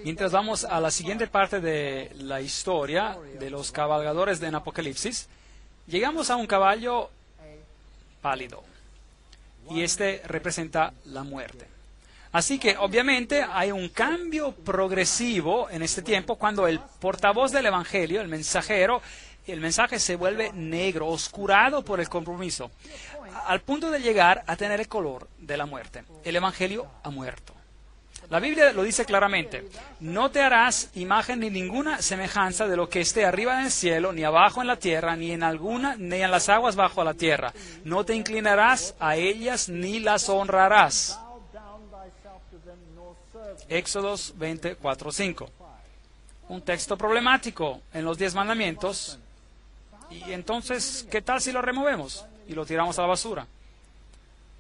Mientras vamos a la siguiente parte de la historia de los cabalgadores en Apocalipsis, llegamos a un caballo pálido, y este representa la muerte. Así que obviamente hay un cambio progresivo en este tiempo cuando el portavoz del Evangelio, el mensajero, el mensaje se vuelve negro, oscurado por el compromiso, al punto de llegar a tener el color de la muerte. El Evangelio ha muerto. La Biblia lo dice claramente: no te harás imagen ni ninguna semejanza de lo que esté arriba en el cielo, ni abajo en la tierra, ni en las aguas bajo la tierra. No te inclinarás a ellas ni las honrarás. Éxodos 24:5. Un texto problemático en los 10 mandamientos. Y entonces, ¿qué tal si lo removemos y lo tiramos a la basura?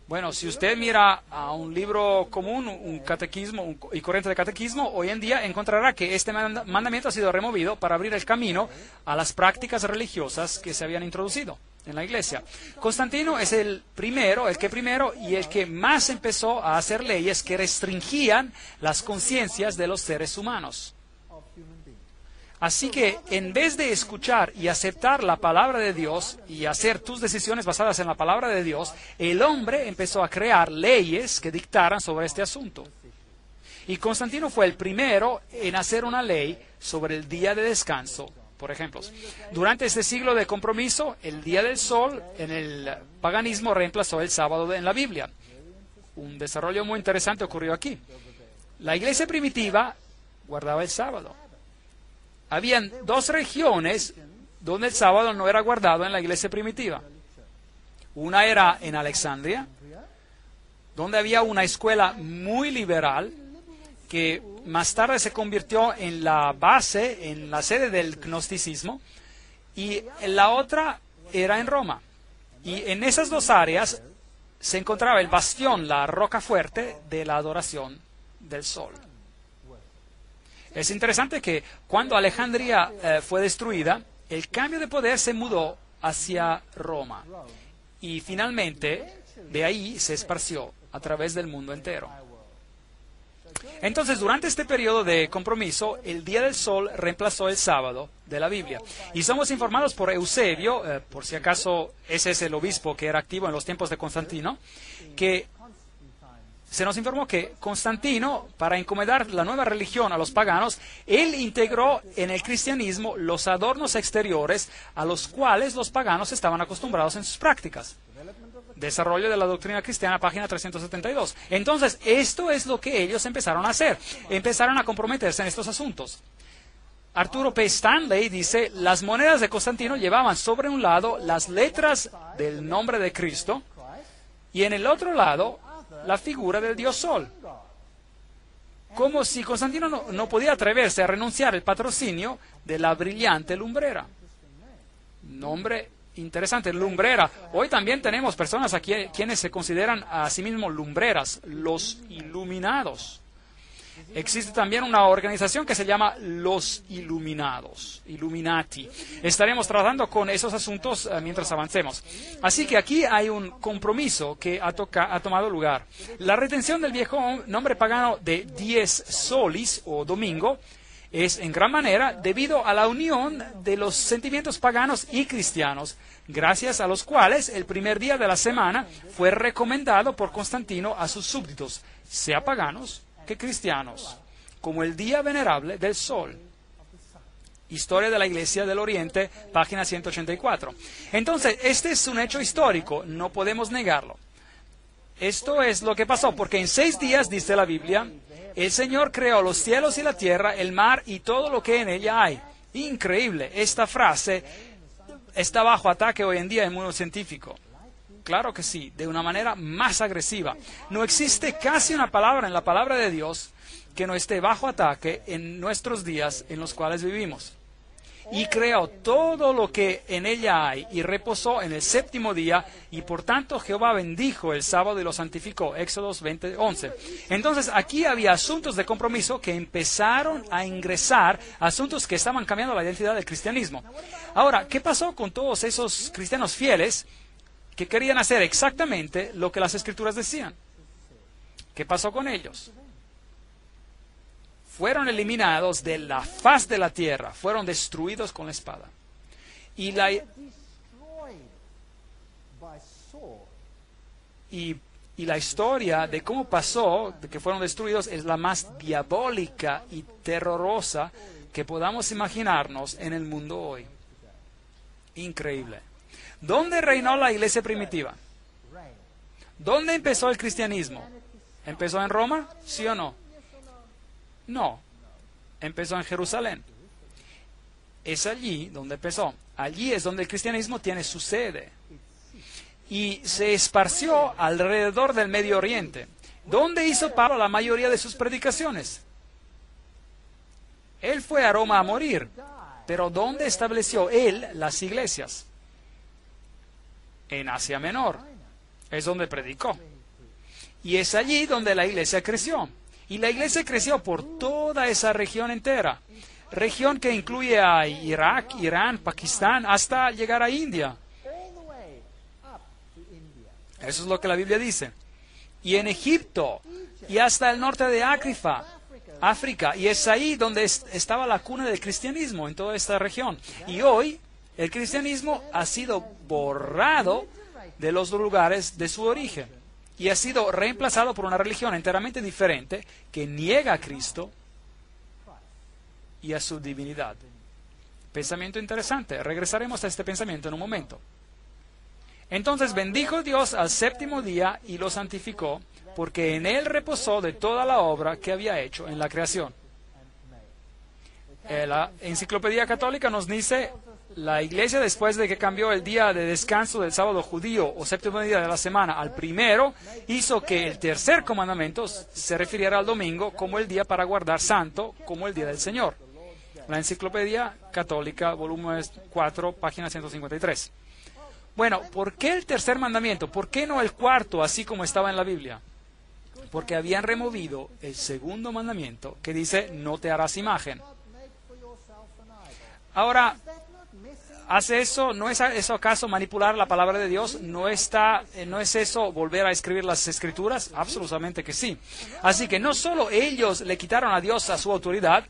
Bueno, si usted mira a un libro común, un catequismo y corriente de catequismo, hoy en día encontrará que este mandamiento ha sido removido para abrir el camino a las prácticas religiosas que se habían introducido en la iglesia. Constantino es el que primero y el que más empezó a hacer leyes que restringían las conciencias de los seres humanos. Así que en vez de escuchar y aceptar la palabra de Dios y hacer tus decisiones basadas en la palabra de Dios, el hombre empezó a crear leyes que dictaran sobre este asunto. Y Constantino fue el primero en hacer una ley sobre el día de descanso. Por ejemplo, durante este siglo de compromiso, el día del sol en el paganismo reemplazó el sábado en la Biblia. Un desarrollo muy interesante ocurrió aquí. La iglesia primitiva guardaba el sábado. Habían 2 regiones donde el sábado no era guardado en la iglesia primitiva. Una era en Alejandría, donde había una escuela muy liberal que más tarde se convirtió en la base, en la sede del gnosticismo, y la otra era en Roma. Y en esas 2 áreas se encontraba el bastión, la roca fuerte de la adoración del sol. Es interesante que cuando Alejandría fue destruida, el cambio de poder se mudó hacia Roma. Y finalmente, de ahí se esparció a través del mundo entero. Entonces, durante este periodo de compromiso, el día del sol reemplazó el sábado de la Biblia. Y somos informados por Eusebio, por si acaso ese es el obispo que era activo en los tiempos de Constantino, que se nos informó que Constantino, para encomendar la nueva religión a los paganos, él integró en el cristianismo los adornos exteriores a los cuales los paganos estaban acostumbrados en sus prácticas. Desarrollo de la doctrina cristiana, página 372. Entonces, esto es lo que ellos empezaron a hacer. Empezaron a comprometerse en estos asuntos. Arturo P. Stanley dice: las monedas de Constantino llevaban sobre un lado las letras del nombre de Cristo y en el otro lado la figura del dios Sol. Como si Constantino no podía atreverse a renunciar al patrocinio de la brillante lumbrera. Nombre interesante, lumbrera. Hoy también tenemos personas aquí quienes se consideran a sí mismos lumbreras, los iluminados. Existe también una organización que se llama Los Iluminados, Illuminati. Estaremos tratando con esos asuntos mientras avancemos. Así que aquí hay un compromiso que ha tomado lugar. La retención del viejo nombre pagano de 10 solis o domingo es en gran manera debido a la unión de los sentimientos paganos y cristianos, gracias a los cuales el primer día de la semana fue recomendado por Constantino a sus súbditos, sea paganos que cristianos, como el día venerable del sol. Historia de la Iglesia del Oriente, página 184. Entonces, este es un hecho histórico, no podemos negarlo. Esto es lo que pasó, porque en 6 días, dice la Biblia, el Señor creó los cielos y la tierra, el mar y todo lo que en ella hay. Increíble, esta frase está bajo ataque hoy en día en el mundo científico. Claro que sí, de una manera más agresiva. No existe casi una palabra en la palabra de Dios que no esté bajo ataque en nuestros días en los cuales vivimos. Y creó todo lo que en ella hay y reposó en el 7º día y por tanto Jehová bendijo el sábado y lo santificó. Éxodos 20:11. Entonces aquí había asuntos de compromiso que empezaron a ingresar, asuntos que estaban cambiando la identidad del cristianismo. Ahora, ¿qué pasó con todos esos cristianos fieles que querían hacer exactamente lo que las Escrituras decían? ¿Qué pasó con ellos? Fueron eliminados de la faz de la tierra, fueron destruidos con la espada. Y la historia de cómo pasó, de que fueron destruidos, es la más diabólica y terrorosa que podamos imaginarnos en el mundo hoy. Increíble. ¿Dónde reinó la iglesia primitiva? ¿Dónde empezó el cristianismo? ¿Empezó en Roma? ¿Sí o no? No. Empezó en Jerusalén. Es allí donde empezó. Allí es donde el cristianismo tiene su sede. Y se esparció alrededor del Medio Oriente. ¿Dónde hizo Pablo la mayoría de sus predicaciones? Él fue a Roma a morir. Pero ¿dónde estableció él las iglesias? En Asia Menor. Es donde predicó. Y es allí donde la iglesia creció. Y la iglesia creció por toda esa región entera. Región que incluye a Irak, Irán, Pakistán, hasta llegar a India. Eso es lo que la Biblia dice. Y en Egipto, y hasta el norte de África. Y es ahí donde estaba la cuna del cristianismo, en toda esta región. Y hoy, el cristianismo ha sido borrado de los lugares de su origen. Y ha sido reemplazado por una religión enteramente diferente que niega a Cristo y a su divinidad. Pensamiento interesante. Regresaremos a este pensamiento en un momento. Entonces bendijo Dios al 7º día y lo santificó, porque en él reposó de toda la obra que había hecho en la creación. La Enciclopedia Católica nos dice: la iglesia, después de que cambió el día de descanso del sábado judío o 7º día de la semana al primero, hizo que el tercer mandamiento se refiriera al domingo como el día para guardar santo, como el día del Señor. La Enciclopedia Católica, volumen 4, página 153. Bueno, ¿por qué el tercer mandamiento? ¿Por qué no el cuarto, así como estaba en la Biblia? Porque habían removido el segundo mandamiento que dice: no te harás imagen. Ahora, ¿hace eso? ¿No es eso acaso manipular la palabra de Dios? ¿No es eso volver a escribir las Escrituras? Absolutamente que sí. Así que no solo ellos le quitaron a Dios a su autoridad,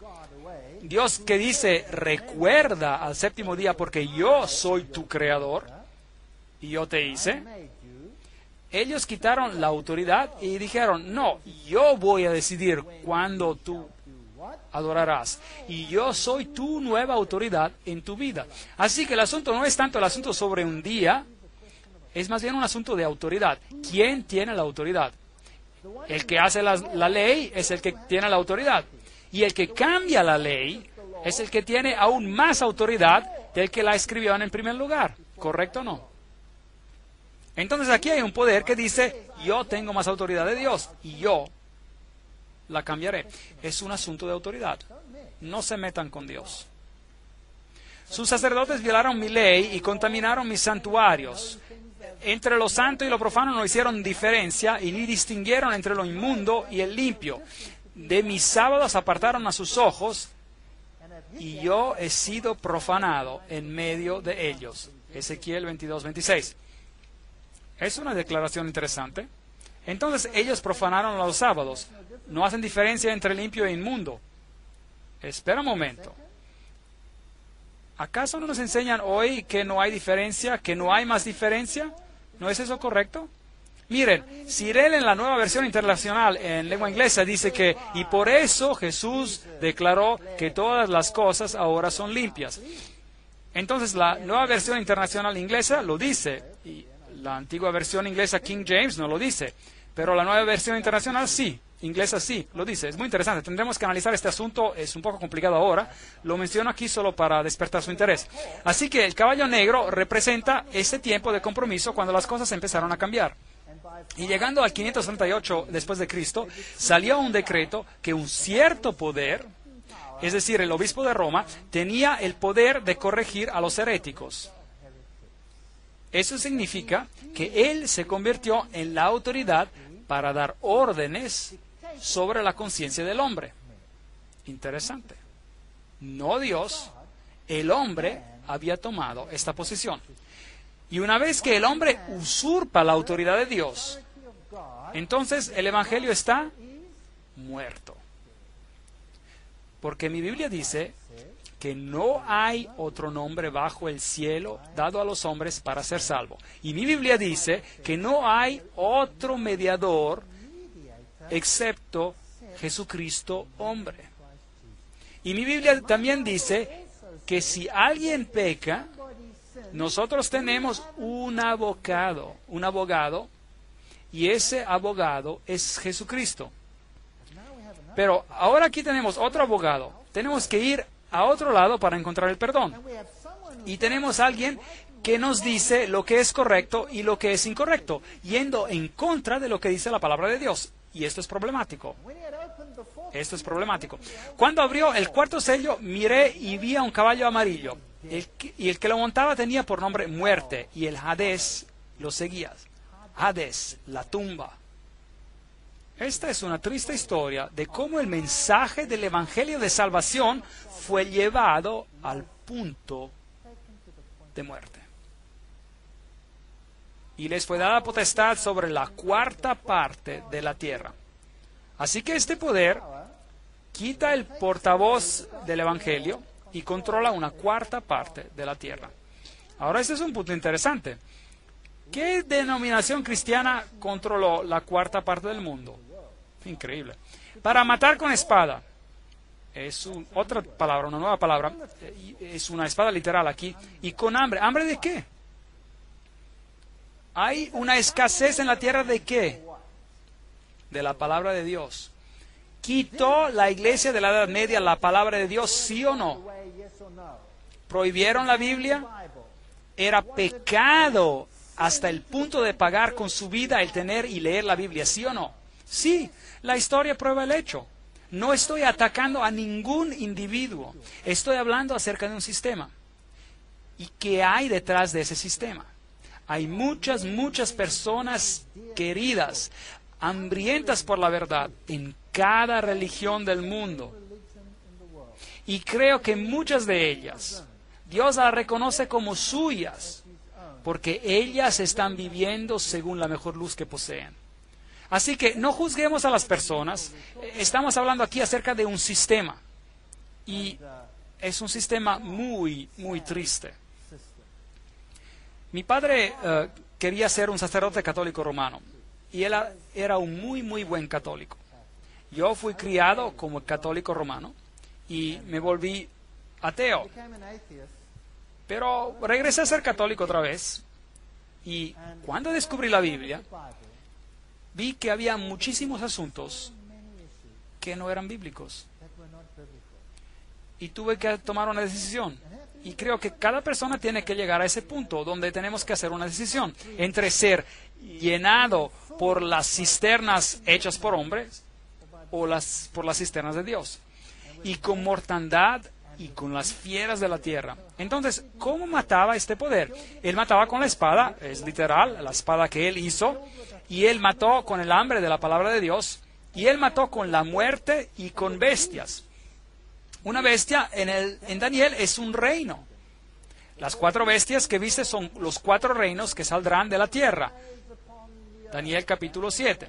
Dios que dice: recuerda al 7º día porque yo soy tu creador y yo te hice. Ellos quitaron la autoridad y dijeron: no, yo voy a decidir cuándo tú adorarás. Y yo soy tu nueva autoridad en tu vida. Así que el asunto no es tanto el asunto sobre un día, es más bien un asunto de autoridad. ¿Quién tiene la autoridad? El que hace la ley es el que tiene la autoridad. Y el que cambia la ley es el que tiene aún más autoridad del que la escribió en primer lugar. ¿Correcto o no? Entonces aquí hay un poder que dice, yo tengo más autoridad de Dios y yo la cambiaré. Es un asunto de autoridad. No se metan con Dios. Sus sacerdotes violaron mi ley y contaminaron mis santuarios. Entre lo santo y lo profano no hicieron diferencia y ni distinguieron entre lo inmundo y el limpio. De mis sábados apartaron a sus ojos y yo he sido profanado en medio de ellos. Ezequiel 22:26. Es una declaración interesante. Entonces ellos profanaron los sábados. No hacen diferencia entre limpio e inmundo. Espera un momento. ¿Acaso no nos enseñan hoy que no hay diferencia, que no hay más diferencia? ¿No es eso correcto? Miren, Cyril en la Nueva Versión Internacional en lengua inglesa dice que, y por eso Jesús declaró que todas las cosas ahora son limpias. Entonces la Nueva Versión Internacional inglesa lo dice, y la antigua versión inglesa King James no lo dice, pero la Nueva Versión Internacional sí. Inglesa sí, lo dice. Es muy interesante. Tendremos que analizar este asunto. Es un poco complicado ahora. Lo menciono aquí solo para despertar su interés. Así que el caballo negro representa ese tiempo de compromiso cuando las cosas empezaron a cambiar. Y llegando al 538 después de Cristo, salió un decreto que un cierto poder, es decir, el obispo de Roma, tenía el poder de corregir a los heréticos. Eso significa que él se convirtió en la autoridad para dar órdenes sobre la conciencia del hombre. Interesante. No Dios, el hombre había tomado esta posición. Y una vez que el hombre usurpa la autoridad de Dios, entonces el Evangelio está muerto. Porque mi Biblia dice que no hay otro nombre bajo el cielo dado a los hombres para ser salvo. Y mi Biblia dice que no hay otro mediador excepto Jesucristo hombre. Y mi Biblia también dice que si alguien peca, nosotros tenemos un abogado, y ese abogado es Jesucristo. Pero ahora aquí tenemos otro abogado. Tenemos que ir a otro lado para encontrar el perdón. Y tenemos a alguien que nos dice lo que es correcto y lo que es incorrecto, yendo en contra de lo que dice la palabra de Dios. Y esto es problemático. Esto es problemático. Cuando abrió el cuarto sello, miré y vi a un caballo amarillo. Y el que lo montaba tenía por nombre Muerte, y el Hades lo seguía. Hades, la tumba. Esta es una triste historia de cómo el mensaje del Evangelio de Salvación fue llevado al punto de muerte. Y les fue dada potestad sobre la cuarta parte de la tierra. Así que este poder quita el portavoz del Evangelio y controla una cuarta parte de la tierra. Ahora, este es un punto interesante. ¿Qué denominación cristiana controló la cuarta parte del mundo? Increíble. Para matar con espada. Es otra palabra, una nueva palabra. Es una espada literal aquí. Y con hambre. ¿Hambre de qué? ¿Hay una escasez en la tierra de qué? De la palabra de Dios. ¿Quitó la iglesia de la Edad Media la palabra de Dios, sí o no? ¿Prohibieron la Biblia? Era pecado hasta el punto de pagar con su vida el tener y leer la Biblia, ¿sí o no? Sí, la historia prueba el hecho. No estoy atacando a ningún individuo. Estoy hablando acerca de un sistema. ¿Y qué hay detrás de ese sistema? Hay muchas, muchas personas queridas, hambrientas por la verdad en cada religión del mundo. Y creo que muchas de ellas, Dios las reconoce como suyas, porque ellas están viviendo según la mejor luz que poseen. Así que no juzguemos a las personas. Estamos hablando aquí acerca de un sistema. Y es un sistema muy, muy triste. Mi padre quería ser un sacerdote católico romano. Y él era un muy, muy buen católico. Yo fui criado como católico romano y me volví ateo. Pero regresé a ser católico otra vez. Y cuando descubrí la Biblia, vi que había muchísimos asuntos que no eran bíblicos. y tuve que tomar una decisión. Y creo que cada persona tiene que llegar a ese punto donde tenemos que hacer una decisión entre ser llenado por las cisternas hechas por hombres o por las cisternas de Dios, y con mortandad y con las fieras de la tierra. Entonces, ¿cómo mataba este poder? Él mataba con la espada, es literal, la espada que él hizo, y él mató con el hambre de la palabra de Dios, y él mató con la muerte y con bestias. Una bestia en Daniel es un reino. Las 4 bestias que viste son los 4 reinos que saldrán de la tierra. Daniel capítulo 7.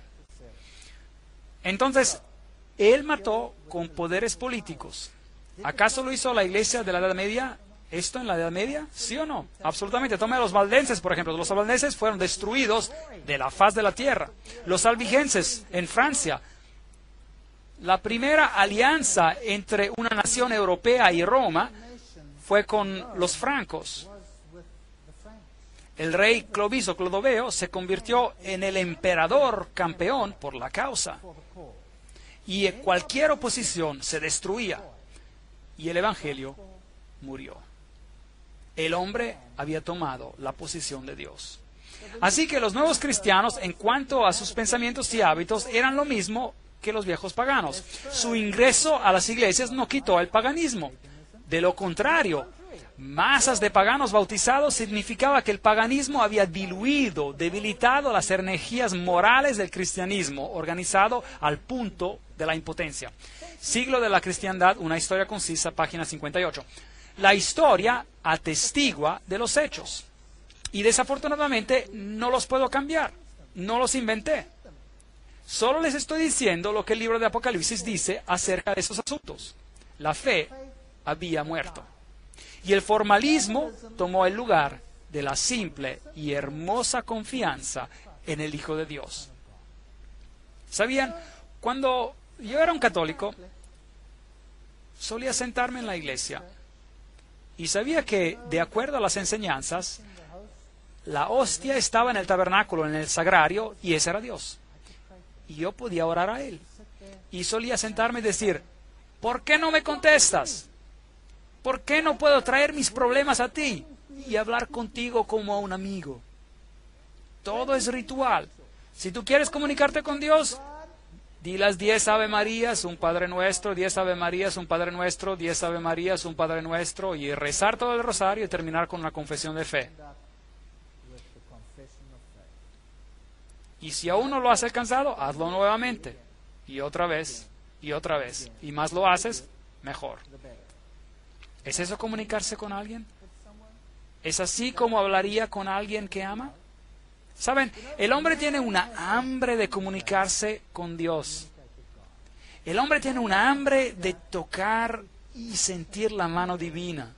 Entonces, él mató con poderes políticos. ¿Acaso lo hizo la iglesia de la Edad Media? ¿Esto en la Edad Media? ¿Sí o no? Absolutamente. Tome a los valdenses, por ejemplo. Los valdenses fueron destruidos de la faz de la tierra. Los albigenses en Francia. La primera alianza entre una nación europea y Roma fue con los francos. El rey Clodoveo se convirtió en el emperador campeón por la causa. Y cualquier oposición se destruía. Y el evangelio murió. El hombre había tomado la posición de Dios. Así que los nuevos cristianos, en cuanto a sus pensamientos y hábitos, eran lo mismo que los viejos paganos. Su ingreso a las iglesias no quitó el paganismo. De lo contrario, masas de paganos bautizados significaba que el paganismo había diluido, debilitado las energías morales del cristianismo, organizado al punto de la impotencia. Siglo de la cristiandad, una historia concisa, página 58. La historia atestigua de los hechos. Y desafortunadamente no los puedo cambiar, no los inventé. Solo les estoy diciendo lo que el libro de Apocalipsis dice acerca de estos asuntos. La fe había muerto. Y el formalismo tomó el lugar de la simple y hermosa confianza en el Hijo de Dios. ¿Sabían? Cuando yo era un católico, solía sentarme en la iglesia y sabía que, de acuerdo a las enseñanzas, la hostia estaba en el tabernáculo, en el sagrario, y ese era Dios. Y yo podía orar a Él. Y solía sentarme y decir, ¿por qué no me contestas? ¿Por qué no puedo traer mis problemas a ti y hablar contigo como a un amigo? Todo es ritual. Si tú quieres comunicarte con Dios, di las 10 Ave Marías, un Padre Nuestro, 10 Ave Marías, un Padre Nuestro, 10 Ave Marías, un Padre Nuestro, y rezar todo el rosario y terminar con una confesión de fe. Y si aún no lo has alcanzado, hazlo nuevamente. Y otra vez, y otra vez. Y más lo haces, mejor. ¿Es eso comunicarse con alguien? ¿Es así como hablaría con alguien que ama? ¿Saben? El hombre tiene una hambre de comunicarse con Dios. El hombre tiene una hambre de tocar y sentir la mano divina.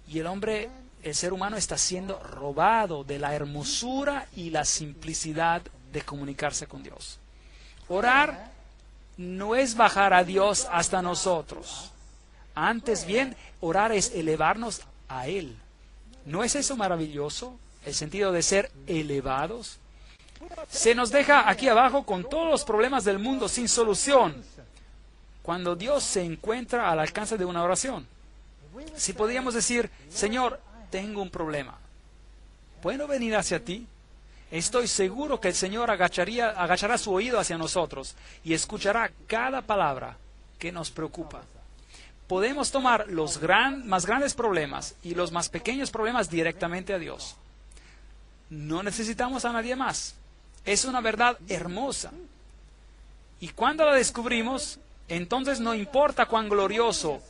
Y el ser humano está siendo robado de la hermosura y la simplicidad de comunicarse con Dios. Orar no es bajar a Dios hasta nosotros. Antes bien, orar es elevarnos a Él. ¿No es eso maravilloso? El sentido de ser elevados. Se nos deja aquí abajo con todos los problemas del mundo sin solución, cuando Dios se encuentra al alcance de una oración. Si podíamos decir, Señor, tengo un problema, ¿puedo venir hacia ti? Estoy seguro que el Señor agachará su oído hacia nosotros y escuchará cada palabra que nos preocupa. Podemos tomar los más grandes problemas y los más pequeños problemas directamente a Dios. No necesitamos a nadie más. Es una verdad hermosa. Y cuando la descubrimos, entonces no importa cuán glorioso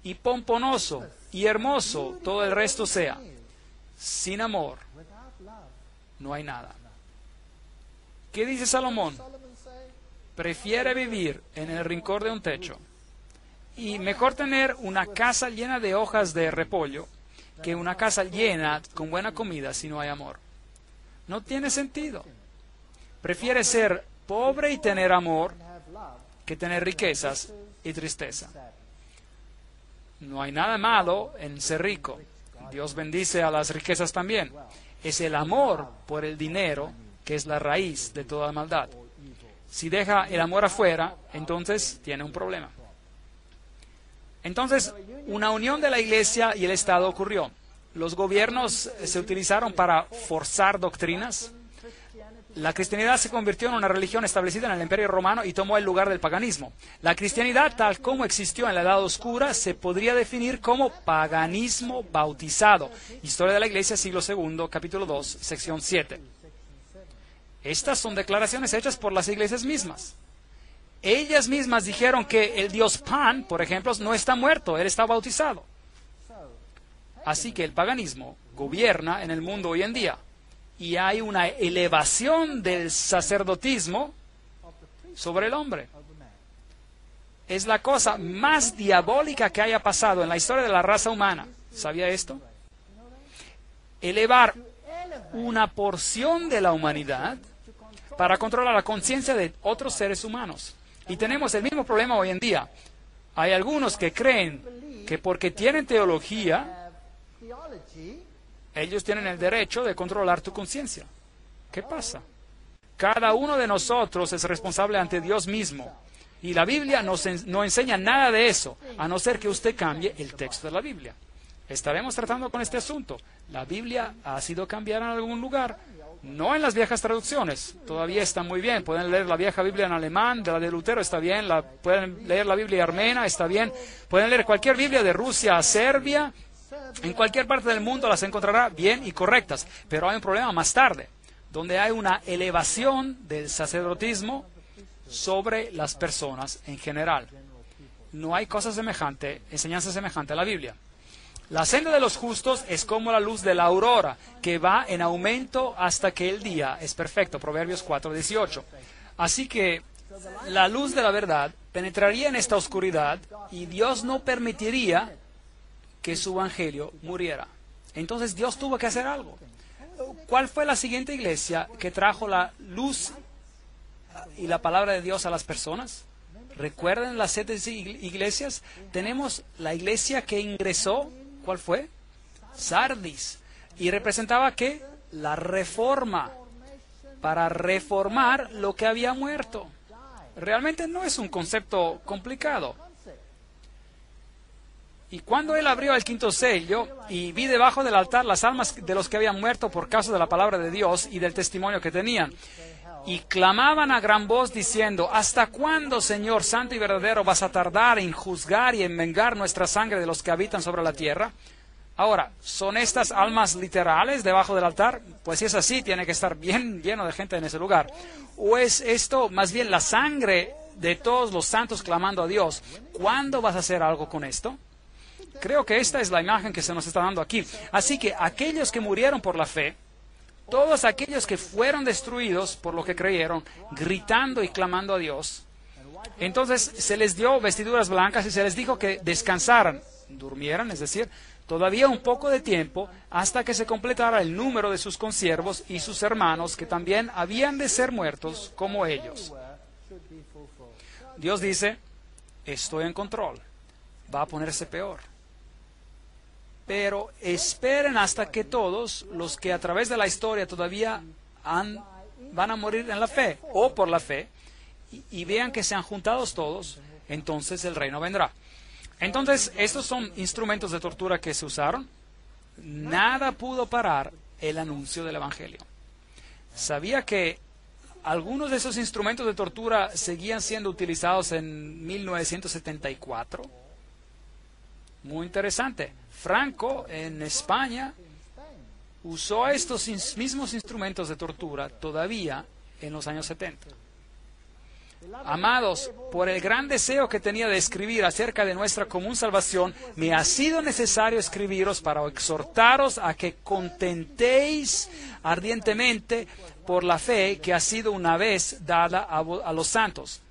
y pomposo y hermoso todo el resto sea. Sin amor no hay nada. ¿Qué dice Salomón? Prefiere vivir en el rincón de un techo y mejor tener una casa llena de hojas de repollo que una casa llena con buena comida si no hay amor. No tiene sentido. Prefiere ser pobre y tener amor que tener riquezas y tristeza. No hay nada malo en ser rico. Dios bendice a las riquezas también. Es el amor por el dinero que es la raíz de toda maldad. Si deja el amor afuera, entonces tiene un problema. Entonces, una unión de la Iglesia y el Estado ocurrió. Los gobiernos se utilizaron para forzar doctrinas. La cristianidad se convirtió en una religión establecida en el Imperio Romano y tomó el lugar del paganismo. La cristianidad, tal como existió en la Edad Oscura, se podría definir como paganismo bautizado. Historia de la Iglesia, siglo II, capítulo 2, sección 7. Estas son declaraciones hechas por las iglesias mismas. Ellas mismas dijeron que el dios Pan, por ejemplo, no está muerto, él está bautizado. Así que el paganismo gobierna en el mundo hoy en día. Y hay una elevación del sacerdotismo sobre el hombre. Es la cosa más diabólica que haya pasado en la historia de la raza humana. ¿Sabía esto? Elevar una porción de la humanidad para controlar la conciencia de otros seres humanos. Y tenemos el mismo problema hoy en día. Hay algunos que creen que porque tienen teología, ellos tienen el derecho de controlar tu conciencia. ¿Qué pasa? Cada uno de nosotros es responsable ante Dios mismo. Y la Biblia no enseña nada de eso, a no ser que usted cambie el texto de la Biblia. Estaremos tratando con este asunto. La Biblia ha sido cambiada en algún lugar, no en las viejas traducciones. Todavía está muy bien. Pueden leer la vieja Biblia en alemán, de la de Lutero está bien. Pueden leer la Biblia armena, está bien. Pueden leer cualquier Biblia de Rusia a Serbia. En cualquier parte del mundo las encontrará bien y correctas. Pero hay un problema más tarde, donde hay una elevación del sacerdotismo sobre las personas en general. No hay cosa semejante, enseñanza semejante a la Biblia. La senda de los justos es como la luz de la aurora, que va en aumento hasta que el día es perfecto. Proverbios 4:18. Así que la luz de la verdad penetraría en esta oscuridad y Dios no permitiría que su evangelio muriera. Entonces Dios tuvo que hacer algo. ¿Cuál fue la siguiente iglesia que trajo la luz y la palabra de Dios a las personas? ¿Recuerdan las 7 iglesias? Tenemos la iglesia que ingresó. ¿Cuál fue? Sardis. ¿Y representaba qué? La reforma. Para reformar lo que había muerto. Realmente no es un concepto complicado. Y cuando él abrió el quinto sello y vi debajo del altar las almas de los que habían muerto por causa de la palabra de Dios y del testimonio que tenían, y clamaban a gran voz diciendo: ¿hasta cuándo, Señor santo y verdadero, vas a tardar en juzgar y en vengar nuestra sangre de los que habitan sobre la tierra? Ahora, ¿son estas almas literales debajo del altar? Pues si es así, tiene que estar bien lleno de gente en ese lugar. ¿O es esto más bien la sangre de todos los santos clamando a Dios? ¿Cuándo vas a hacer algo con esto? Creo que esta es la imagen que se nos está dando aquí. Así que aquellos que murieron por la fe, todos aquellos que fueron destruidos por lo que creyeron, gritando y clamando a Dios, entonces se les dio vestiduras blancas y se les dijo que descansaran, durmieran, es decir, todavía un poco de tiempo hasta que se completara el número de sus consiervos y sus hermanos que también habían de ser muertos como ellos. Dios dice: estoy en control, va a ponerse peor. Pero esperen hasta que todos los que a través de la historia todavía van a morir en la fe o por la fe y vean que sean juntados todos, entonces el reino vendrá. Entonces, estos son instrumentos de tortura que se usaron. Nada pudo parar el anuncio del Evangelio. ¿Sabía que algunos de esos instrumentos de tortura seguían siendo utilizados en 1974? Muy interesante. Franco, en España, usó estos mismos instrumentos de tortura todavía en los años 70. Amados, por el gran deseo que tenía de escribir acerca de nuestra común salvación, me ha sido necesario escribiros para exhortaros a que contentéis ardientemente por la fe que ha sido una vez dada a los santos.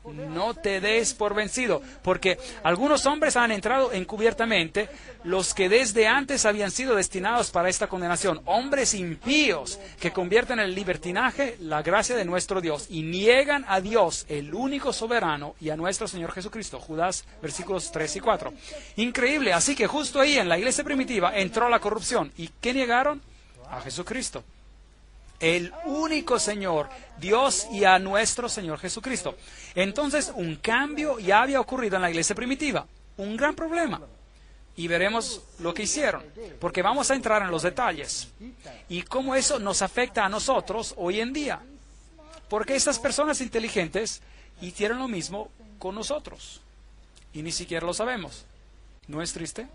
No te des por vencido, porque algunos hombres han entrado encubiertamente, los que desde antes habían sido destinados para esta condenación, hombres impíos que convierten en el libertinaje la gracia de nuestro Dios y niegan a Dios, el único soberano, y a nuestro Señor Jesucristo. Judas, versículos 3 y 4. Increíble, así que justo ahí en la iglesia primitiva entró la corrupción. ¿Y qué negaron? A Jesucristo, el único Señor, Dios, y a nuestro Señor Jesucristo. Entonces, un cambio ya había ocurrido en la iglesia primitiva. un gran problema. Y veremos lo que hicieron, porque vamos a entrar en los detalles y cómo eso nos afecta a nosotros hoy en día. Porque estas personas inteligentes hicieron lo mismo con nosotros y ni siquiera lo sabemos. ¿No es triste?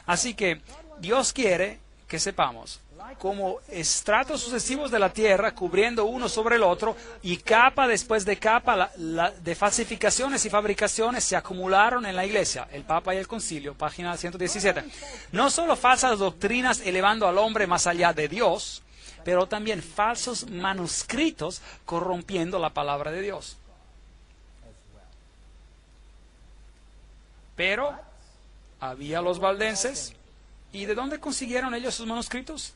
Así que Dios quiere que sepamos, como estratos sucesivos de la tierra cubriendo uno sobre el otro y capa después de capa de falsificaciones y fabricaciones se acumularon en la iglesia, el Papa y el Concilio, página 117. No solo falsas doctrinas elevando al hombre más allá de Dios, pero también falsos manuscritos corrompiendo la palabra de Dios. Pero había los valdenses. ¿Y de dónde consiguieron ellos sus manuscritos?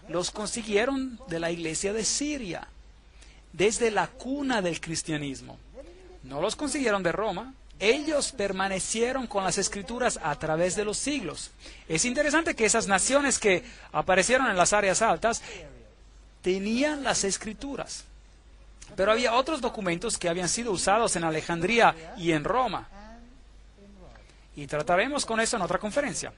Los consiguieron de la iglesia de Siria, desde la cuna del cristianismo. No los consiguieron de Roma. Ellos permanecieron con las escrituras a través de los siglos. Es interesante que esas naciones que aparecieron en las áreas altas tenían las escrituras. Pero había otros documentos que habían sido usados en Alejandría y en Roma. Y trataremos con eso en otra conferencia.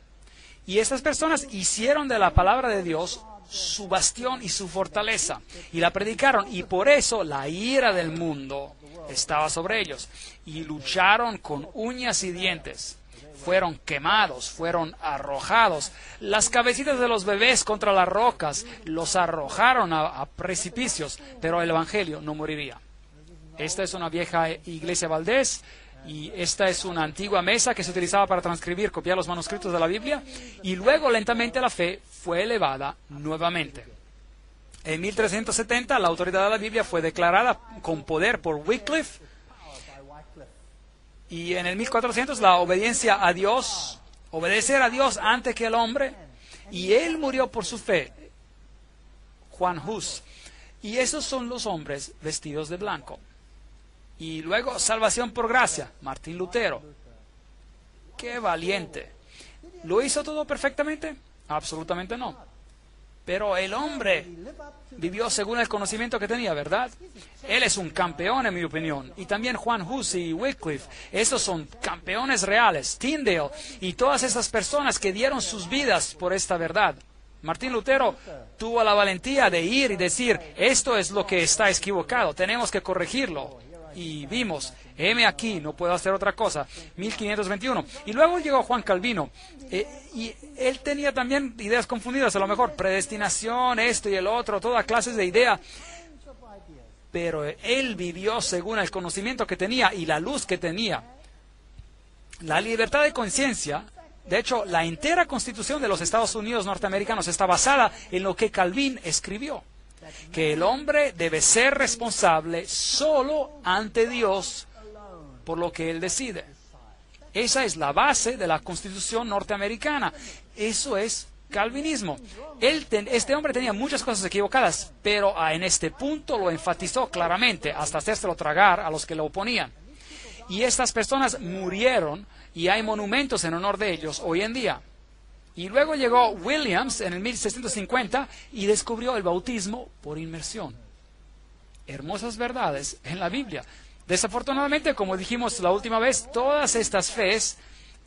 Y estas personas hicieron de la palabra de Dios su bastión y su fortaleza, y la predicaron, y por eso la ira del mundo estaba sobre ellos, y lucharon con uñas y dientes. Fueron quemados, fueron arrojados. Las cabecitas de los bebés contra las rocas los arrojaron a precipicios, pero el Evangelio no moriría. Esta es una vieja iglesia Valdés. Y esta es una antigua mesa que se utilizaba para transcribir, copiar los manuscritos de la Biblia. Y luego lentamente la fe fue elevada nuevamente. En 1370 la autoridad de la Biblia fue declarada con poder por Wycliffe. Y en el 1400 la obediencia a Dios, obedecer a Dios antes que al hombre. Y él murió por su fe, Juan Hus. Y esos son los hombres vestidos de blanco. Y luego, salvación por gracia, Martín Lutero. ¡Qué valiente! ¿Lo hizo todo perfectamente? Absolutamente no. Pero el hombre vivió según el conocimiento que tenía, ¿verdad? Él es un campeón, en mi opinión. Y también Juan Hus y Wycliffe. Esos son campeones reales. Tyndale y todas esas personas que dieron sus vidas por esta verdad. Martín Lutero tuvo la valentía de ir y decir, esto es lo que está equivocado, tenemos que corregirlo. Y vimos, heme aquí, no puedo hacer otra cosa, 1521. Y luego llegó Juan Calvino, y él tenía también ideas confundidas, a lo mejor predestinación, esto y el otro, todas clases de ideas. Pero él vivió según el conocimiento que tenía y la luz que tenía. La libertad de conciencia, de hecho, la entera constitución de los Estados Unidos norteamericanos está basada en lo que Calvin escribió. Que el hombre debe ser responsable solo ante Dios por lo que él decide. Esa es la base de la Constitución norteamericana. Eso es calvinismo. Este hombre tenía muchas cosas equivocadas, pero en este punto lo enfatizó claramente, hasta hacérselo tragar a los que lo oponían. Y estas personas murieron y hay monumentos en honor de ellos hoy en día. Y luego llegó Williams en el 1650 y descubrió el bautismo por inmersión. Hermosas verdades en la Biblia. Desafortunadamente, como dijimos la última vez, todas estas fees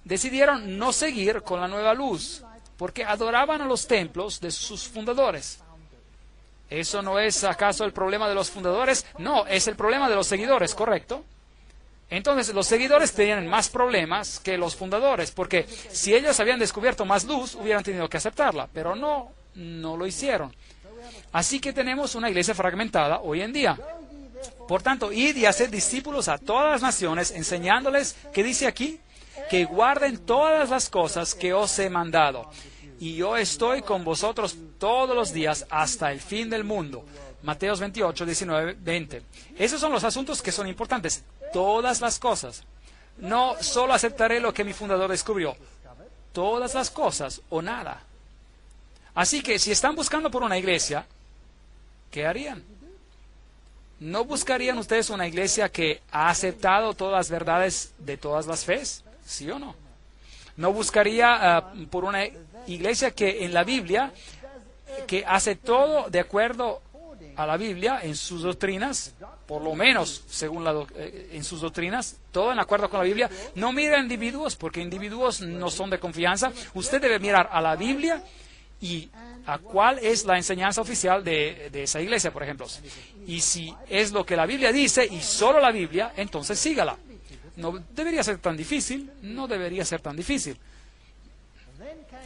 decidieron no seguir con la nueva luz, porque adoraban a los templos de sus fundadores. ¿Eso no es acaso el problema de los fundadores? No, es el problema de los seguidores, ¿correcto? Entonces, los seguidores tenían más problemas que los fundadores, porque si ellos habían descubierto más luz, hubieran tenido que aceptarla, pero no lo hicieron. Así que tenemos una iglesia fragmentada hoy en día. Por tanto, id y haced discípulos a todas las naciones, enseñándoles, ¿qué dice aquí? Que guarden todas las cosas que os he mandado. Y yo estoy con vosotros todos los días hasta el fin del mundo. Mateos 28, 19, 20. Esos son los asuntos que son importantes. Todas las cosas. No solo aceptaré lo que mi fundador descubrió. Todas las cosas o nada. Así que si están buscando por una iglesia, ¿qué harían? ¿No buscarían ustedes una iglesia que ha aceptado todas las verdades de todas las fees? ¿Sí o no? ¿No buscaría por una iglesia que en la Biblia, que hace todo de acuerdo a la Biblia en sus doctrinas, por lo menos según en sus doctrinas, todo en acuerdo con la Biblia. No mire a individuos, porque individuos no son de confianza. Usted debe mirar a la Biblia y a cuál es la enseñanza oficial de esa iglesia, por ejemplo. Y si es lo que la Biblia dice y solo la Biblia, entonces sígala. No debería ser tan difícil, no debería ser tan difícil.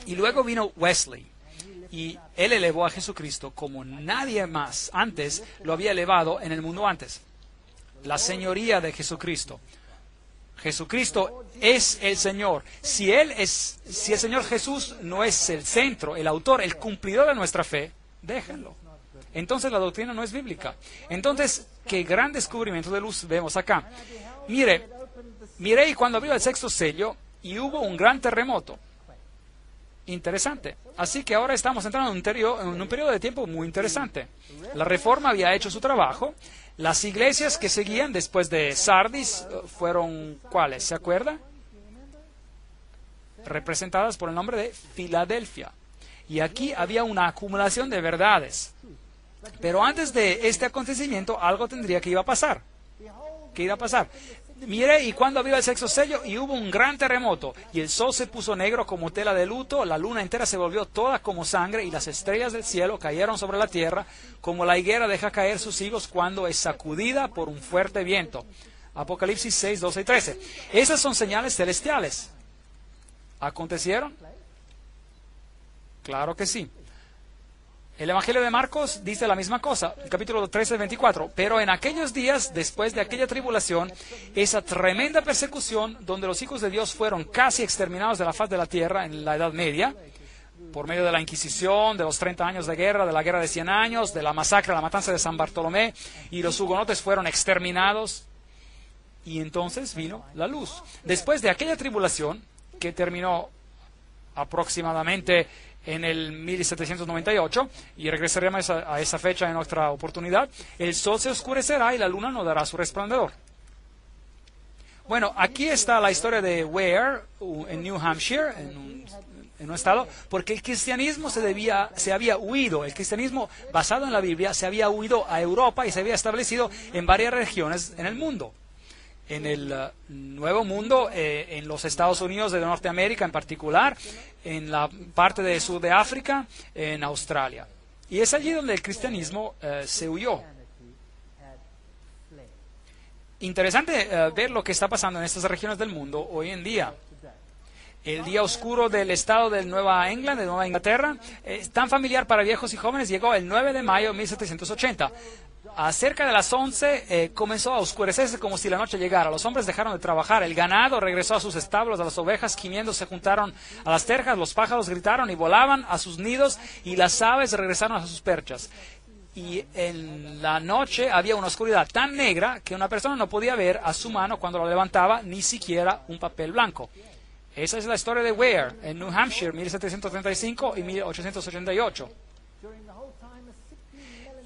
Y luego vino Wesley, y él elevó a Jesucristo como nadie más antes lo había elevado en el mundo antes. La señoría de Jesucristo. Jesucristo es el Señor. Si el Señor Jesús no es el centro, el autor, el cumplidor de nuestra fe, déjenlo. Entonces la doctrina no es bíblica. Entonces, qué gran descubrimiento de luz vemos acá. Miré y cuando abrió el sexto sello, y hubo un gran terremoto. Interesante. Así que ahora estamos entrando en un periodo de tiempo muy interesante. La Reforma había hecho su trabajo. Las iglesias que seguían después de Sardis fueron, ¿cuáles? ¿Se acuerda? Representadas por el nombre de Filadelfia. Y aquí había una acumulación de verdades. Pero antes de este acontecimiento, algo tendría que iba a pasar. ¿Qué iba a pasar? Miré y cuando abrió el sexto sello y hubo un gran terremoto y el sol se puso negro como tela de luto, la luna entera se volvió toda como sangre y las estrellas del cielo cayeron sobre la tierra como la higuera deja caer sus higos cuando es sacudida por un fuerte viento. Apocalipsis 6, 12 y 13. Esas son señales celestiales. ¿Acontecieron? Claro que sí. El Evangelio de Marcos dice la misma cosa, el capítulo 13, 24. Pero en aquellos días, después de aquella tribulación, esa tremenda persecución, donde los hijos de Dios fueron casi exterminados de la faz de la tierra en la Edad Media, por medio de la Inquisición, de los 30 años de guerra, de la guerra de 100 años, de la masacre, la matanza de San Bartolomé, y los hugonotes fueron exterminados. Y entonces vino la luz. Después de aquella tribulación, que terminó aproximadamente en el 1798, y regresaremos a esa fecha en otra oportunidad, el sol se oscurecerá y la luna no dará su resplandor. Bueno, aquí está la historia de Ware, en New Hampshire, en un estado, porque el cristianismo se había huido, el cristianismo basado en la Biblia se había huido a Europa y se había establecido en varias regiones en el mundo. En el Nuevo Mundo, en los Estados Unidos de Norteamérica en particular, en la parte de sur de África, en Australia. Y es allí donde el cristianismo se huyó. Interesante ver lo que está pasando en estas regiones del mundo hoy en día. El día oscuro del estado de Nueva Inglaterra, tan familiar para viejos y jóvenes, llegó el 9 de mayo de 1780. A cerca de las 11 comenzó a oscurecerse como si la noche llegara. Los hombres dejaron de trabajar, el ganado regresó a sus establos, a las ovejas gimiendo se juntaron a las terjas, los pájaros gritaron y volaban a sus nidos y las aves regresaron a sus perchas. Y en la noche había una oscuridad tan negra que una persona no podía ver a su mano cuando la levantaba ni siquiera un papel blanco. Esa es la historia de Ware, en New Hampshire, 1735 y 1888.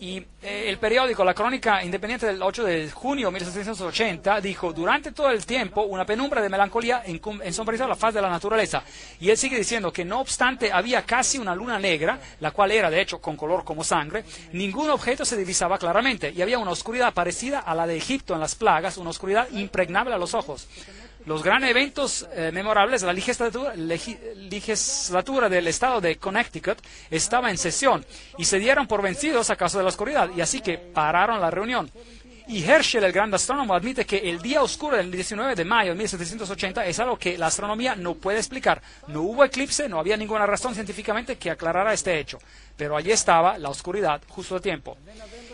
Y el periódico, la Crónica Independiente del 8 de junio de 1780, dijo: durante todo el tiempo una penumbra de melancolía ensombreció la faz de la naturaleza. Y él sigue diciendo que no obstante había casi una luna negra, la cual era de hecho con color como sangre, ningún objeto se divisaba claramente y había una oscuridad parecida a la de Egipto en las plagas, una oscuridad impregnable a los ojos. Los grandes eventos memorables de la legislatura del estado de Connecticut estaba en sesión y se dieron por vencidos a causa de la oscuridad, y así que pararon la reunión. Y Herschel, el gran astrónomo, admite que el día oscuro del 19 de mayo de 1780 es algo que la astronomía no puede explicar. No hubo eclipse, no había ninguna razón científicamente que aclarara este hecho, pero allí estaba la oscuridad justo a tiempo.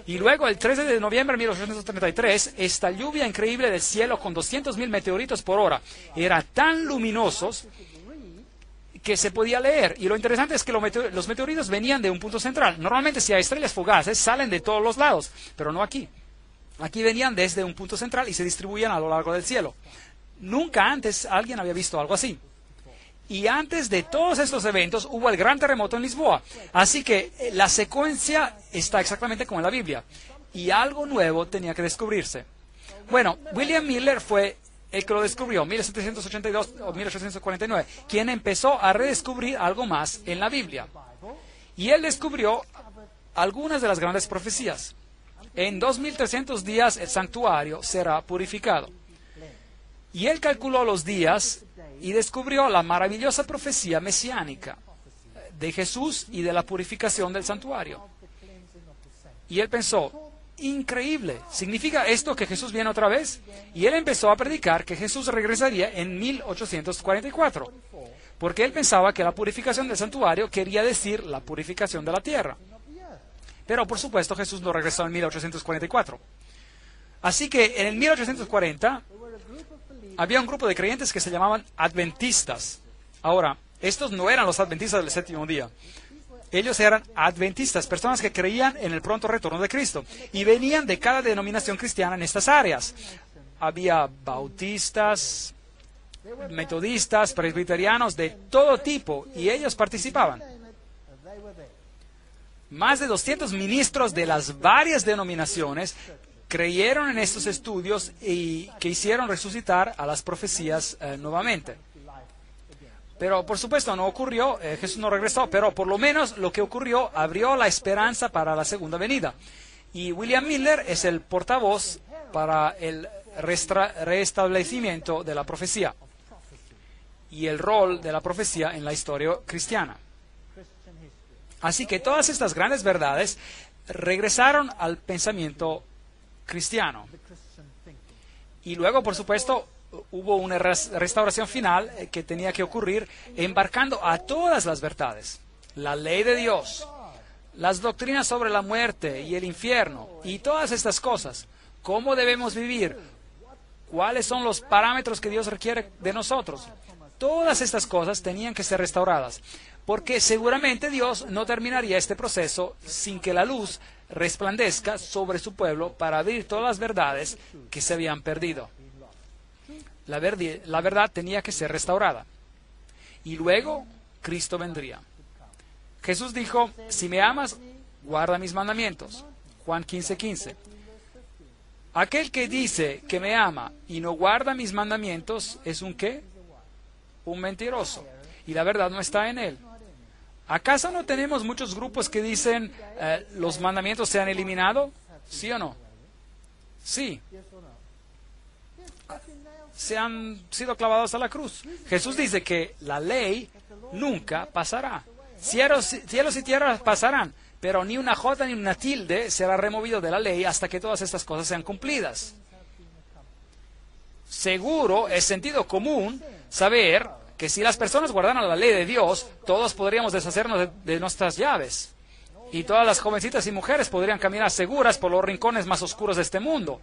Y luego, el 13 de noviembre de 1833, esta lluvia increíble del cielo con 200.000 meteoritos por hora eran tan luminosos que se podía leer. Y lo interesante es que los meteoritos venían de un punto central. Normalmente, si hay estrellas fugaces, salen de todos los lados, pero no aquí. Aquí venían desde un punto central y se distribuían a lo largo del cielo. Nunca antes alguien había visto algo así. Y antes de todos estos eventos hubo el gran terremoto en Lisboa. Así que la secuencia está exactamente como en la Biblia. Y algo nuevo tenía que descubrirse. Bueno, William Miller fue el que lo descubrió, 1782 o 1849, quien empezó a redescubrir algo más en la Biblia. Y él descubrió algunas de las grandes profecías. En 2300 días el santuario será purificado. Y él calculó los días y descubrió la maravillosa profecía mesiánica de Jesús y de la purificación del santuario. Y él pensó, increíble, ¿significa esto que Jesús viene otra vez? Y él empezó a predicar que Jesús regresaría en 1844, porque él pensaba que la purificación del santuario quería decir la purificación de la tierra. Pero por supuesto Jesús no regresó en 1844. Así que en el 1840 había un grupo de creyentes que se llamaban adventistas. Ahora, estos no eran los adventistas del séptimo día. Ellos eran adventistas, personas que creían en el pronto retorno de Cristo. Y venían de cada denominación cristiana en estas áreas. Había bautistas, metodistas, presbiterianos, de todo tipo, y ellos participaban. Más de 200 ministros de las varias denominaciones creyeron en estos estudios y que hicieron resucitar a las profecías nuevamente. Pero por supuesto no ocurrió, Jesús no regresó, pero por lo menos lo que ocurrió abrió la esperanza para la segunda venida. Y William Miller es el portavoz para el restablecimiento de la profecía y el rol de la profecía en la historia cristiana. Así que todas estas grandes verdades regresaron al pensamiento cristiano. Y luego, por supuesto, hubo una restauración final que tenía que ocurrir embarcando a todas las verdades. La ley de Dios, las doctrinas sobre la muerte y el infierno y todas estas cosas. ¿Cómo debemos vivir? ¿Cuáles son los parámetros que Dios requiere de nosotros? Todas estas cosas tenían que ser restauradas, porque seguramente Dios no terminaría este proceso sin que la luz resplandezca sobre su pueblo para abrir todas las verdades que se habían perdido. La verdad tenía que ser restaurada. Y luego Cristo vendría. Jesús dijo, si me amas, guarda mis mandamientos. Juan 15:15. Aquel que dice que me ama y no guarda mis mandamientos, ¿es un qué? Un mentiroso. Y la verdad no está en él. ¿Acaso no tenemos muchos grupos que dicen los mandamientos se han eliminado? ¿Sí o no? Sí. Se han sido clavados a la cruz. Jesús dice que la ley nunca pasará. Cielos y tierras pasarán, pero ni una jota ni una tilde será removido de la ley hasta que todas estas cosas sean cumplidas. Seguro es sentido común saber que si las personas guardaran la ley de Dios, todos podríamos deshacernos de nuestras llaves. Y todas las jovencitas y mujeres podrían caminar seguras por los rincones más oscuros de este mundo,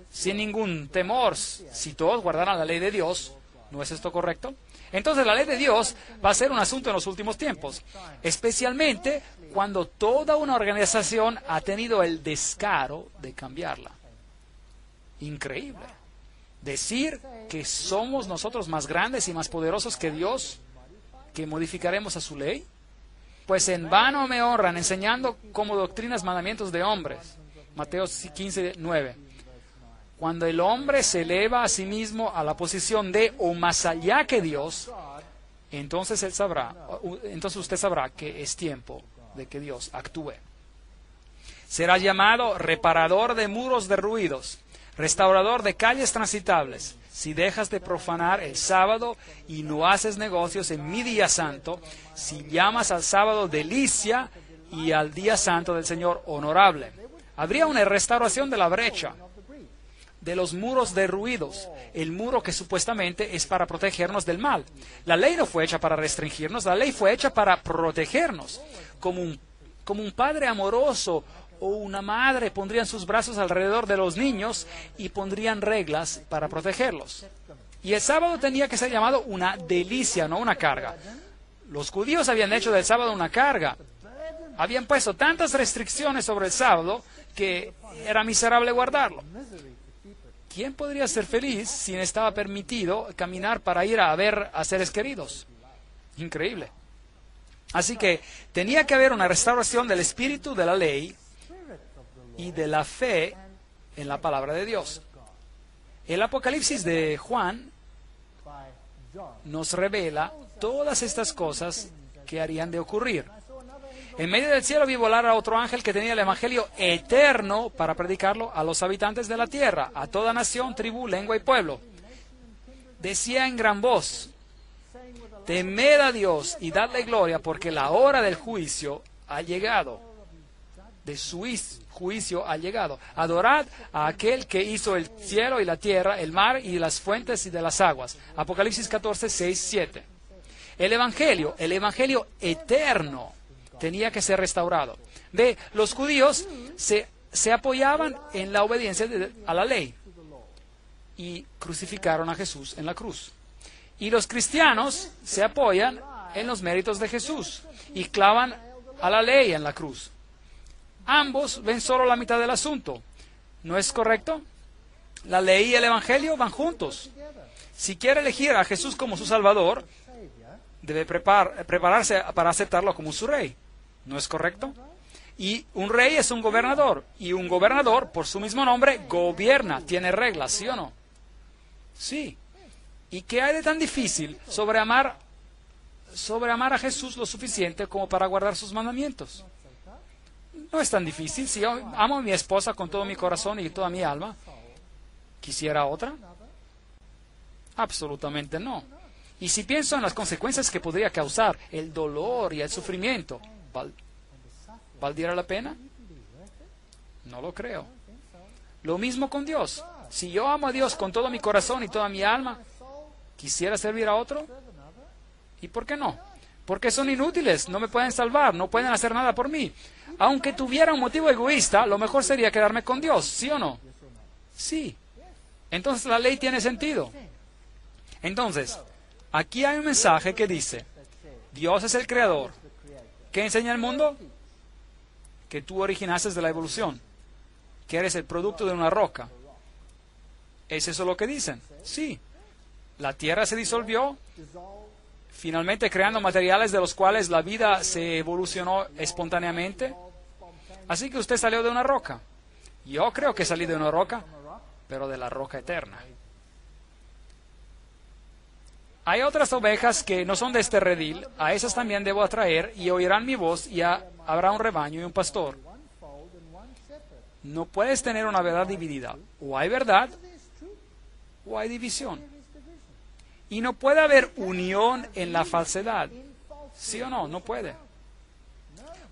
sin ningún temor, si todos guardaran la ley de Dios. ¿No es esto correcto? Entonces la ley de Dios va a ser un asunto en los últimos tiempos, especialmente cuando toda una organización ha tenido el descaro de cambiarla. Increíble. Decir que somos nosotros más grandes y más poderosos que Dios, que modificaremos a su ley. Pues en vano me honran enseñando como doctrinas mandamientos de hombres. Mateo 15:9. Cuando el hombre se eleva a sí mismo a la posición de o más allá que Dios, entonces usted sabrá que es tiempo de que Dios actúe. Será llamado reparador de muros derruidos, restaurador de calles transitables. Si dejas de profanar el sábado y no haces negocios en mi día santo, si llamas al sábado delicia y al día santo del Señor honorable. Habría una restauración de la brecha, de los muros derruidos, el muro que supuestamente es para protegernos del mal. La ley no fue hecha para restringirnos, la ley fue hecha para protegernos. Como un padre amoroso o una madre pondrían sus brazos alrededor de los niños y pondrían reglas para protegerlos. Y el sábado tenía que ser llamado una delicia, no una carga. Los judíos habían hecho del sábado una carga. Habían puesto tantas restricciones sobre el sábado que era miserable guardarlo. ¿Quién podría ser feliz si no estaba permitido caminar para ir a ver a seres queridos? Increíble. Así que tenía que haber una restauración del espíritu de la ley y de la fe en la palabra de Dios. El Apocalipsis de Juan nos revela todas estas cosas que harían de ocurrir. En medio del cielo vi volar a otro ángel que tenía el evangelio eterno para predicarlo a los habitantes de la tierra, a toda nación, tribu, lengua y pueblo. Decía en gran voz: temed a Dios y dadle gloria, porque la hora del juicio ha llegado. De su juicio ha llegado. Adorad a aquel que hizo el cielo y la tierra, el mar y las fuentes y de las aguas. Apocalipsis 14, 6, 7. El evangelio eterno tenía que ser restaurado. Ve, los judíos se apoyaban en la obediencia a la ley y crucificaron a Jesús en la cruz. Y los cristianos se apoyan en los méritos de Jesús y clavan a la ley en la cruz. Ambos ven solo la mitad del asunto. ¿No es correcto? La ley y el evangelio van juntos. Si quiere elegir a Jesús como su Salvador, debe prepararse para aceptarlo como su rey. ¿No es correcto? Y un rey es un gobernador. Y un gobernador, por su mismo nombre, gobierna, tiene reglas, ¿sí o no? Sí. ¿Y qué hay de tan difícil sobre amar a Jesús lo suficiente como para guardar sus mandamientos? No es tan difícil. Si yo amo a mi esposa con todo mi corazón y toda mi alma, ¿quisiera otra? Absolutamente no. Y si pienso en las consecuencias que podría causar, el dolor y el sufrimiento, ¿valdría la pena? No lo creo. Lo mismo con Dios. Si yo amo a Dios con todo mi corazón y toda mi alma, ¿quisiera servir a otro? ¿Y por qué no? Porque son inútiles, no me pueden salvar, no pueden hacer nada por mí. Aunque tuviera un motivo egoísta, lo mejor sería quedarme con Dios, ¿sí o no? Sí. Entonces la ley tiene sentido. Entonces, aquí hay un mensaje que dice: Dios es el creador. ¿Qué enseña el mundo? Que tú originaste de la evolución, que eres el producto de una roca. ¿Es eso lo que dicen? Sí. La tierra se disolvió, finalmente creando materiales de los cuales la vida se evolucionó espontáneamente. Así que usted salió de una roca. Yo creo que salí de una roca, pero de la roca eterna. Hay otras ovejas que no son de este redil, a esas también debo atraer, y oirán mi voz, y habrá un rebaño y un pastor. No puedes tener una verdad dividida. O hay verdad, o hay división. Y no puede haber unión en la falsedad. ¿Sí o no? No puede.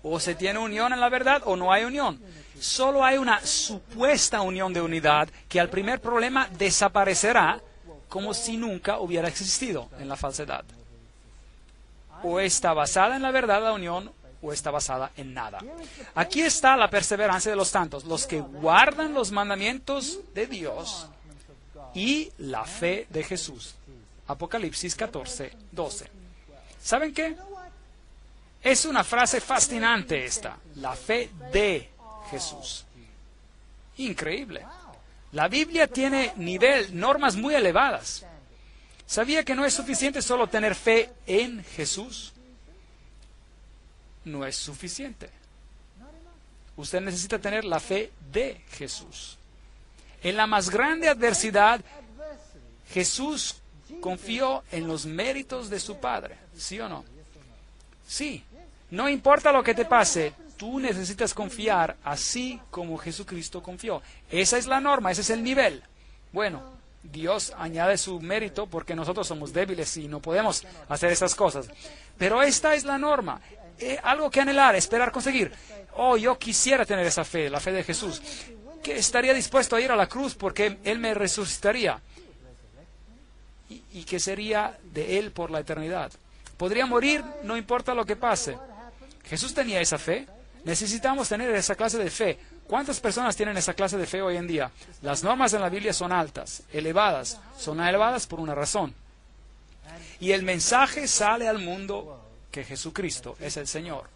O se tiene unión en la verdad o no hay unión. Solo hay una supuesta unión de unidad que al primer problema desaparecerá como si nunca hubiera existido en la falsedad. O está basada en la verdad la unión o está basada en nada. Aquí está la perseverancia de los santos, los que guardan los mandamientos de Dios y la fe de Jesús. Apocalipsis 14, 12. ¿Saben qué? Es una frase fascinante esta, la fe de Jesús. Increíble. La Biblia tiene normas muy elevadas. ¿Sabía que no es suficiente solo tener fe en Jesús? No es suficiente. Usted necesita tener la fe de Jesús. En la más grande adversidad, Jesús confió en los méritos de su Padre. ¿Sí o no? Sí. No importa lo que te pase, tú necesitas confiar así como Jesucristo confió. Esa es la norma, ese es el nivel. Bueno, Dios añade su mérito porque nosotros somos débiles y no podemos hacer esas cosas. Pero esta es la norma. Algo que anhelar, esperar, conseguir. Oh, yo quisiera tener esa fe, la fe de Jesús. Que estaría dispuesto a ir a la cruz porque Él me resucitaría. Y que sería de Él por la eternidad. Podría morir, no importa lo que pase. Jesús tenía esa fe. Necesitamos tener esa clase de fe. ¿Cuántas personas tienen esa clase de fe hoy en día? Las normas en la Biblia son altas, elevadas. Son elevadas por una razón. Y el mensaje sale al mundo que Jesucristo es el Señor.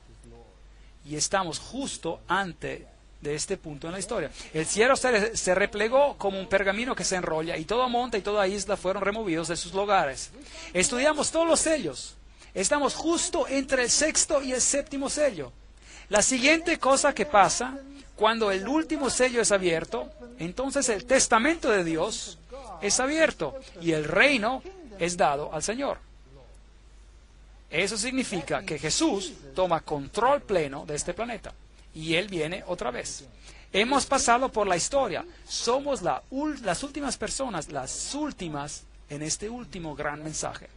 Y estamos justo ante de este punto en la historia. El cielo se replegó como un pergamino que se enrolla y todo monte y toda isla fueron removidos de sus lugares. Estudiamos todos los sellos. Estamos justo entre el sexto y el séptimo sello. La siguiente cosa que pasa, cuando el último sello es abierto, entonces el testamento de Dios es abierto y el reino es dado al Señor. Eso significa que Jesús toma control pleno de este planeta y Él viene otra vez. Hemos pasado por la historia. Somos las últimas personas, las últimas en este último gran mensaje.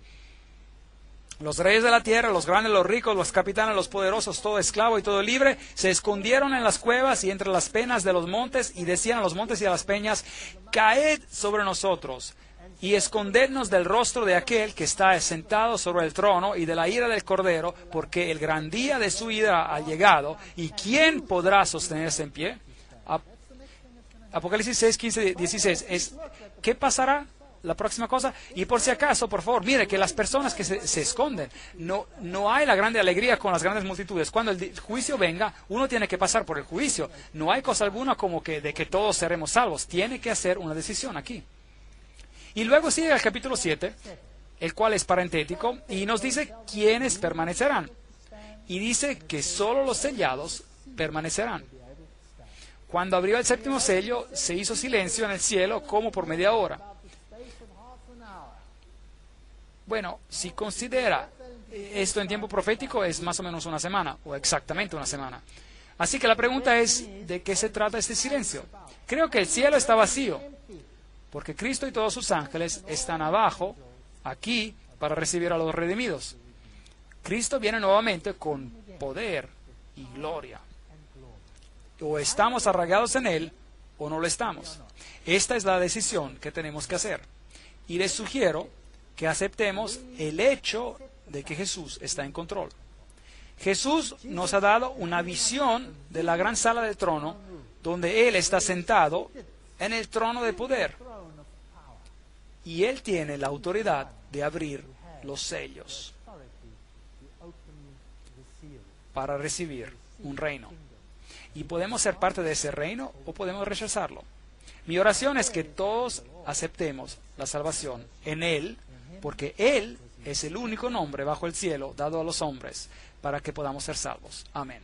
Los reyes de la tierra, los grandes, los ricos, los capitanes, los poderosos, todo esclavo y todo libre, se escondieron en las cuevas y entre las peñas de los montes y decían a los montes y a las peñas: caed sobre nosotros y escondednos del rostro de aquel que está sentado sobre el trono y de la ira del Cordero, porque el gran día de su ira ha llegado. ¿Y quién podrá sostenerse en pie? Apocalipsis 6, 15, 16. ¿Qué pasará? La próxima cosa. Y por si acaso, por favor, mire que las personas que se esconden, no hay la grande alegría con las grandes multitudes. Cuando el juicio venga, uno tiene que pasar por el juicio. No hay cosa alguna como que de que todos seremos salvos. Tiene que hacer una decisión aquí. Y luego sigue el capítulo 7, el cual es parentético, y nos dice quiénes permanecerán. Y dice que solo los sellados permanecerán. Cuando abrió el séptimo sello, se hizo silencio en el cielo como por media hora. Bueno, si considera esto en tiempo profético, es más o menos una semana, o exactamente una semana. Así que la pregunta es, ¿de qué se trata este silencio? Creo que el cielo está vacío, porque Cristo y todos sus ángeles están abajo, aquí, para recibir a los redimidos. Cristo viene nuevamente con poder y gloria. O estamos arraigados en Él, o no lo estamos. Esta es la decisión que tenemos que hacer. Y les sugiero que aceptemos el hecho de que Jesús está en control. Jesús nos ha dado una visión de la gran sala del trono, donde Él está sentado en el trono de poder. Y Él tiene la autoridad de abrir los sellos para recibir un reino. Y podemos ser parte de ese reino o podemos rechazarlo. Mi oración es que todos aceptemos la salvación en Él, porque Él es el único nombre bajo el cielo dado a los hombres para que podamos ser salvos. Amén.